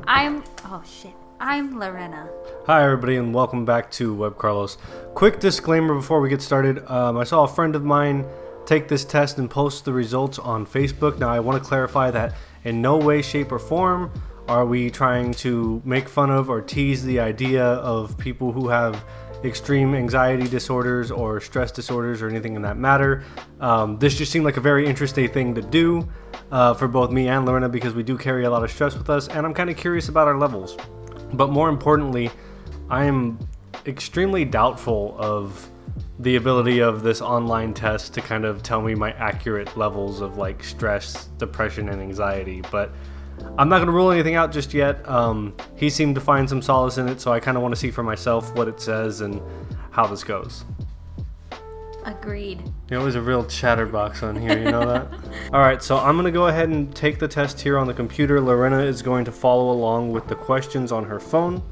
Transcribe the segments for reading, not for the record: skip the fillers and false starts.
I'm Lorena. Hi everybody and welcome back to WEBcarlos. Quick disclaimer before we get started. I saw a friend of mine take this test and post the results on Facebook. Now I want to clarify that in no way, shape, or form are we trying to make fun of or tease the idea of people who have extreme anxiety disorders or stress disorders or anything in that matter. This just seemed like a very interesting thing to do for both me and Lorena because we do carry a lot of stress with us, and I'm kind of curious about our levels. But more importantly, I am extremely doubtful of the ability of this online test to kind of tell me my accurate levels of like stress, depression, and anxiety. But I'm not going to rule anything out just yet. He seemed to find some solace in it, so I kind of want to see for myself what it says and how this goes. Agreed. You're always a real chatterbox on here, you know that? Alright, so I'm going to go ahead and take the test here on the computer. Lorena is going to follow along with the questions on her phone,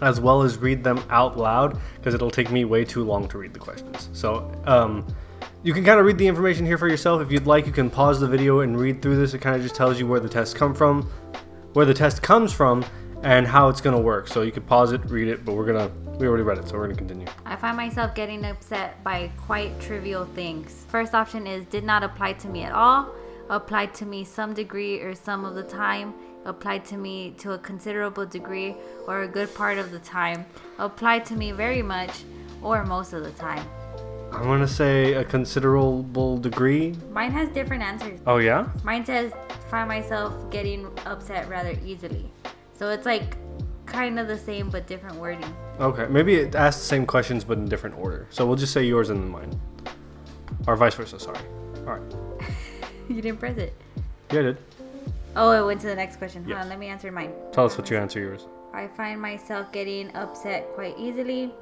as well as read them out loud, because it'll take me way too long to read the questions. So, you can kind of read the information here for yourself. If you'd like, you can pause the video and read through this. It kind of just tells you where the test comes from, and how it's going to work. So you can pause it, read it, but we already read it, so we're going to continue. I find myself getting upset by quite trivial things. First option is did not apply to me at all, applied to me some degree or some of the time, applied to me to a considerable degree or a good part of the time, applied to me very much or most of the time. I'm going to say a considerable degree. Mine has different answers. Oh, yeah? Mine says find myself getting upset rather easily. So it's like kind of the same but different wording. Okay, maybe it asks the same questions but in different order. So we'll just say yours and then mine. Or vice versa, sorry. All right. You didn't press it. Yeah, I did. Oh, it went to the next question. Yeah. Hold on, let me answer mine. Tell us what you answer yours. I find myself getting upset quite easily.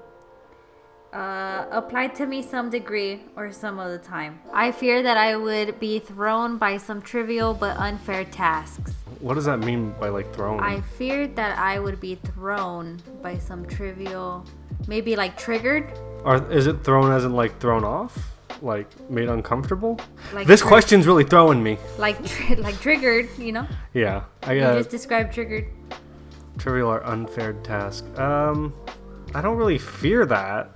Applied to me some degree or some of the time. I fear that I would be thrown by some trivial but unfair tasks. What does that mean by like thrown? I feared that I would be thrown by some trivial, maybe like triggered. Or is it thrown as in like thrown off? Like made uncomfortable? Like this question's really throwing me. Like triggered, you know? Yeah. You just described triggered. Trivial or unfair task. I don't really fear that.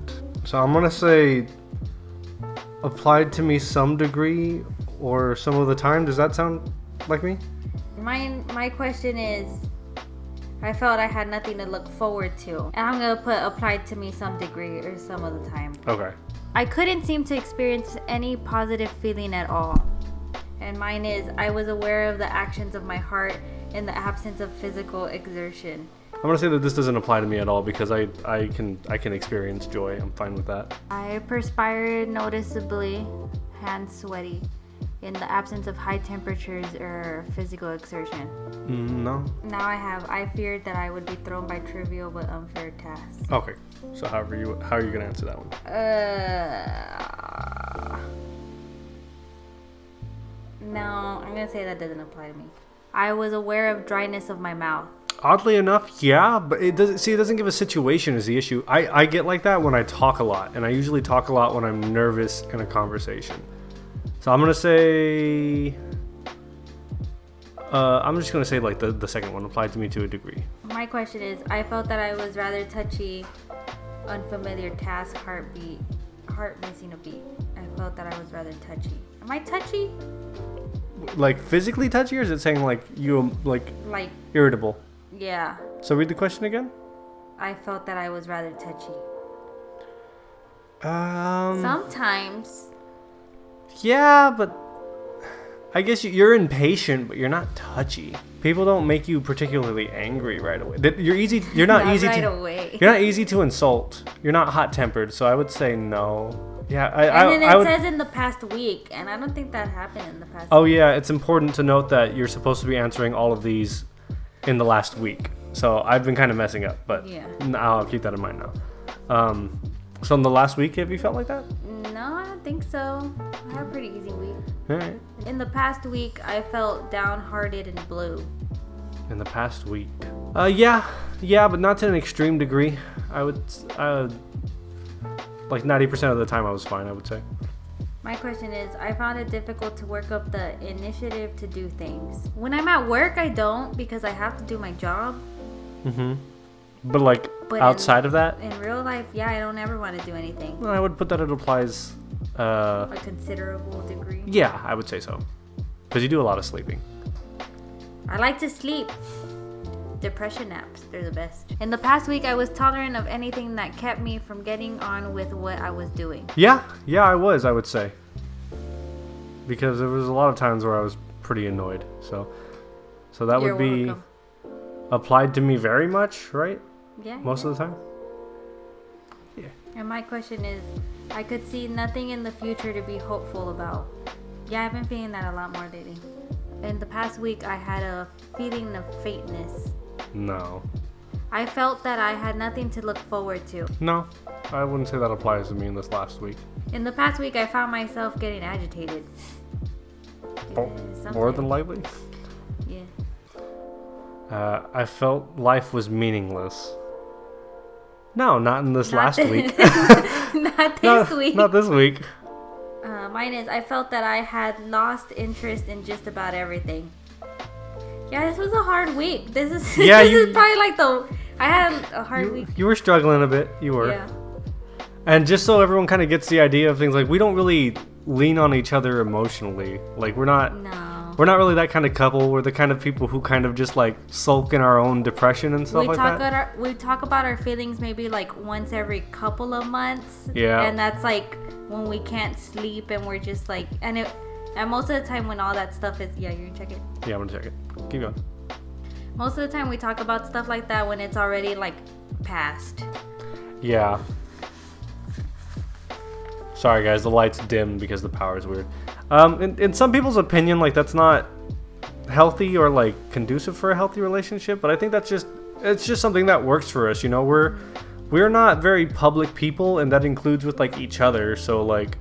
So I'm gonna say applied to me some degree or some of the time. Does that sound like me? My question is, I felt I had nothing to look forward to. And I'm gonna put applied to me some degree or some of the time. Okay. I couldn't seem to experience any positive feeling at all. And mine is, I was aware of the actions of my heart in the absence of physical exertion. I'm gonna say that this doesn't apply to me at all because I can experience joy. I'm fine with that. I perspired noticeably, hands sweaty, in the absence of high temperatures or physical exertion. No. Now I feared that I would be thrown by trivial but unfair tasks. Okay. So how are you gonna answer that one? No, I'm gonna say that doesn't apply to me. I was aware of dryness of my mouth. Oddly enough, yeah, but it doesn't give a situation as the issue. I get like that when I talk a lot, and I usually talk a lot when I'm nervous in a conversation. So I'm gonna say, I'm just gonna say like the second one, applied to me to a degree. My question is, I felt that I was rather touchy, unfamiliar task, heart missing a beat. I felt that I was rather touchy. Am I touchy? Like physically touchy, or is it saying like you like irritable? Yeah. So read the question again. I felt that I was rather touchy. Sometimes. Yeah, but I guess you're impatient, but you're not touchy. People don't make you particularly angry right away. You're not easy to insult. You're not hot-tempered, so I would say no. Yeah, and then it says in the past week, and I don't think that happened in the past week. Oh yeah, it's important to note that you're supposed to be answering all of these in the last week. So I've been kind of messing up, but yeah. I'll keep that in mind now. So in the last week, have you felt like that? No, I don't think so. I had a pretty easy week. All right. In the past week, I felt downhearted and blue. In the past week? Yeah, but not to an extreme degree. I would, like 90% of the time I was fine, I would say. My question is, I found it difficult to work up the initiative to do things. When I'm at work, I don't because I have to do my job. Mm-hmm. But like But outside of that, in real life, yeah, I don't ever want to do anything. I would put that it applies. A considerable degree. Yeah, I would say so. Because you do a lot of sleeping. I like to sleep. Depression naps, they're the best. In the past week, I was tolerant of anything that kept me from getting on with what I was doing. Yeah, I would say. Because there was a lot of times where I was pretty annoyed. So that You're would be welcome. applied to me very much, right? Yeah. Most of the time? Yeah. And my question is, I could see nothing in the future to be hopeful about. Yeah, I've been feeling that a lot more lately. In the past week, I had a feeling of faintness. No. I felt that I had nothing to look forward to. No, I wouldn't say that applies to me in this last week. In the past week, I found myself getting agitated. More than likely? Yeah. I felt life was meaningless. No, not in this last week. Not this week. Not this week. Mine is, I felt that I had lost interest in just about everything. Yeah, this was a hard week. This is probably like I had a hard week. You were struggling a bit. You were. Yeah. And just so everyone kind of gets the idea of things, like we don't really lean on each other emotionally. Like we're not really that kind of couple. We're the kind of people who kind of just like sulk in our own depression and stuff like that. We talk about our feelings maybe like once every couple of months. Yeah. And that's like when we can't sleep and we're just like, and most of the time when all that stuff is, yeah, you can check it. Yeah, I'm gonna check it. Keep going. Most of the time we talk about stuff like that when it's already like past. Yeah. Sorry guys, the light's dim because the power is weird. In some people's opinion, like that's not healthy or like conducive for a healthy relationship, but I think it's just something that works for us. You know, we're not very public people, and that includes with like each other. So like,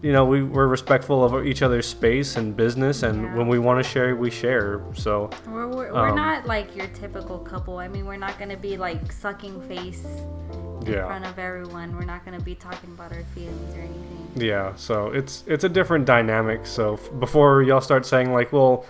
you know, we're respectful of each other's space and business, and when we want to share, we share. So we're not like your typical couple. I mean, we're not gonna be like sucking face in front of everyone. We're not gonna be talking about our feelings or anything. Yeah, so it's a different dynamic. So before y'all start saying like, well,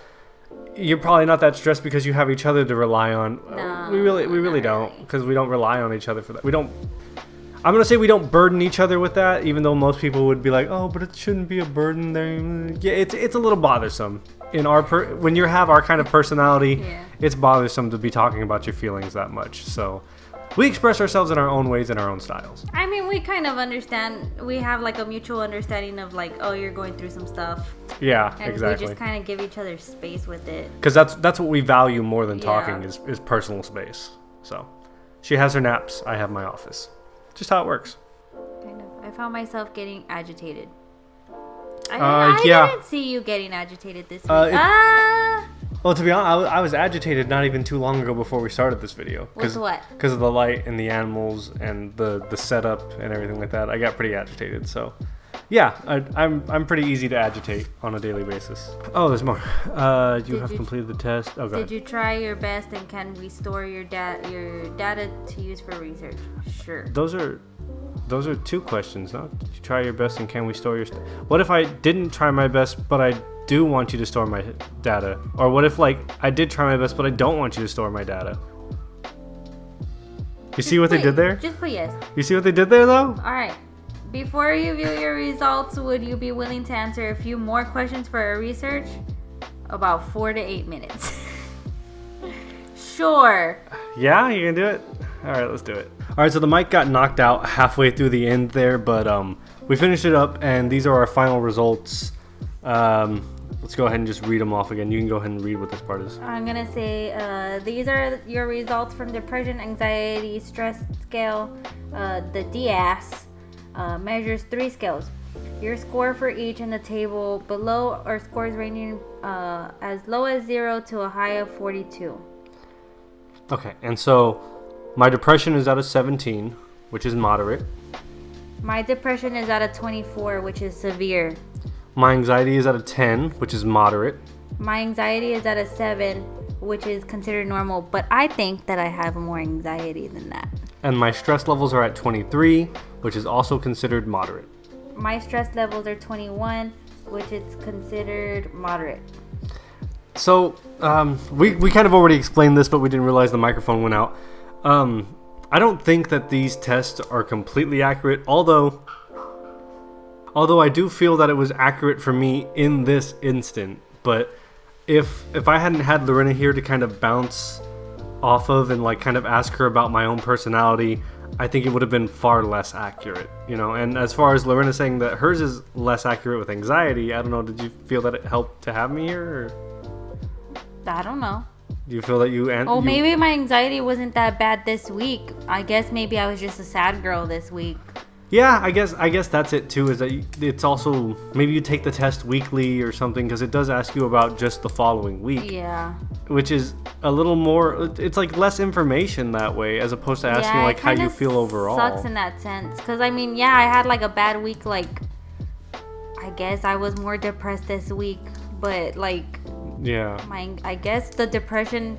you're probably not that stressed because you have each other to rely on. No, we really don't, because we don't rely on each other for that. I'm gonna say we don't burden each other with that, even though most people would be like, oh, but it shouldn't be a burden there. Yeah, it's a little bothersome in when you have our kind of personality. Yeah. It's bothersome to be talking about your feelings that much. So we express ourselves in our own ways and our own styles. I mean, we kind of understand. We have like a mutual understanding of like, oh, you're going through some stuff. Yeah, and exactly. we just kind of give each other space with it. Because that's what we value more than talking is personal space. So she has her naps. I have my office. Just how it works. Kind of. I found myself getting agitated. I didn't see you getting agitated this week. Well, to be honest, I was agitated not even too long ago before we started this video. With what? Because of the light and the animals and the setup and everything like that. I got pretty agitated. So, yeah, I'm pretty easy to agitate on a daily basis. Oh, there's more. You have completed the test. Oh, go ahead. Did you try your best, and can we store your data to use for research? Sure. Those are two questions, no? Did you try your best, and can we store your What if I didn't try my best, but I do want you to store my data? Or what if like I did try my best, but I don't want you to store my data? You see what they did there? Just put yes. You see what they did there, though? All right. Before you view your results, would you be willing to answer a few more questions for our research? About 4 to 8 minutes. Sure. Yeah, you can do it? All right, let's do it. All right, so the mic got knocked out halfway through the end there, but we finished it up, and these are our final results. Let's go ahead and just read them off again. You can go ahead and read what this part is. I'm going to say these are your results from Depression, Anxiety, Stress Scale. The DAS measures 3 scales. Your score for each in the table below are scores ranging as low as 0 to a high of 42. Okay, and so my depression is at a 17, which is moderate. My depression is at a 24, which is severe. My anxiety is at a 10, which is moderate. My anxiety is at a 7, which is considered normal, but I think that I have more anxiety than that. And my stress levels are at 23, which is also considered moderate. my stress levels are 21, which is considered moderate. So, we kind of already explained this, but we didn't realize the microphone went out. I don't think that these tests are completely accurate, although I do feel that it was accurate for me in this instant. But if I hadn't had Lorena here to kind of bounce off of and like kind of ask her about my own personality, I think it would have been far less accurate, you know. And as far as Lorena saying that hers is less accurate with anxiety, I don't know, did you feel that it helped to have me here, or I don't know. do you feel that you maybe my anxiety wasn't that bad this week. I guess maybe I was just a sad girl this week. Yeah, I guess that's it too, is that it's also, maybe you take the test weekly or something, because it does ask you about just the following week. Yeah. Which is a little more, it's like less information that way, as opposed to asking like how you feel overall. Sucks in that sense, because I mean, yeah, I had like a bad week. Like, I guess I was more depressed this week, but like, yeah, I guess the depression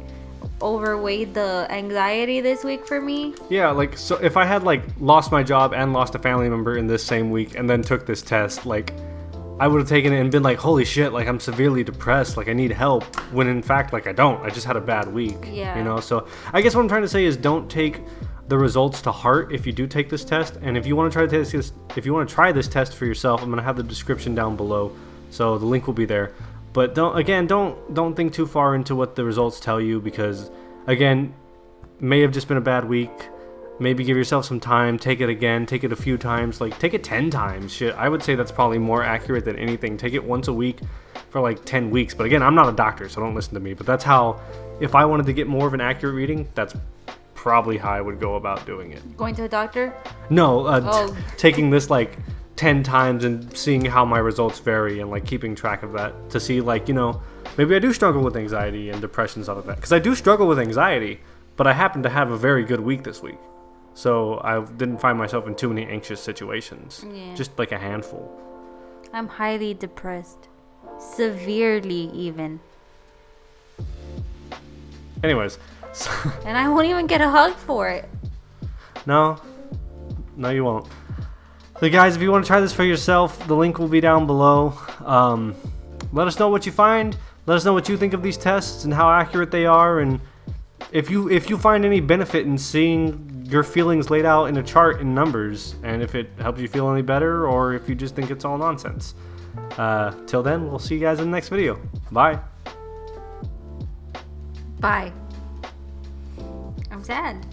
overweighed the anxiety this week for me. Yeah, like, so if I had like lost my job and lost a family member in this same week and then took this test, like, I would have taken it and been like, holy shit, like, I'm severely depressed, like, I need help, when in fact, like, I don't. I just had a bad week. Yeah. You know, so I guess what I'm trying to say is don't take the results to heart if you do take this test. And if you want to try this test for yourself, I'm going to have the description down below, so the link will be there. But don't think too far into what the results tell you, because again, may have just been a bad week. Maybe give yourself some time, take it again, take it a few times, like take it 10 times. Shit, I would say that's probably more accurate than anything. Take it once a week for like 10 weeks. But again, I'm not a doctor, so don't listen to me. But that's how, if I wanted to get more of an accurate reading, that's probably how I would go about doing it. Going to a doctor? No, taking this like 10 times and seeing how my results vary and like keeping track of that to see, like, you know, maybe I do struggle with anxiety and depression, stuff like that, because I do struggle with anxiety, but I happen to have a very good week this week, so I didn't find myself in too many anxious situations. Just like a handful. I'm highly depressed, severely even. Anyways, and I won't even get a hug for it. No, you won't. So guys, if you want to try this for yourself, the link will be down below. Let us know what you find. Let us know what you think of these tests and how accurate they are, and if you find any benefit in seeing your feelings laid out in a chart in numbers, and if it helps you feel any better, or if you just think it's all nonsense. Till then, we'll see you guys in the next video. Bye. Bye. I'm sad.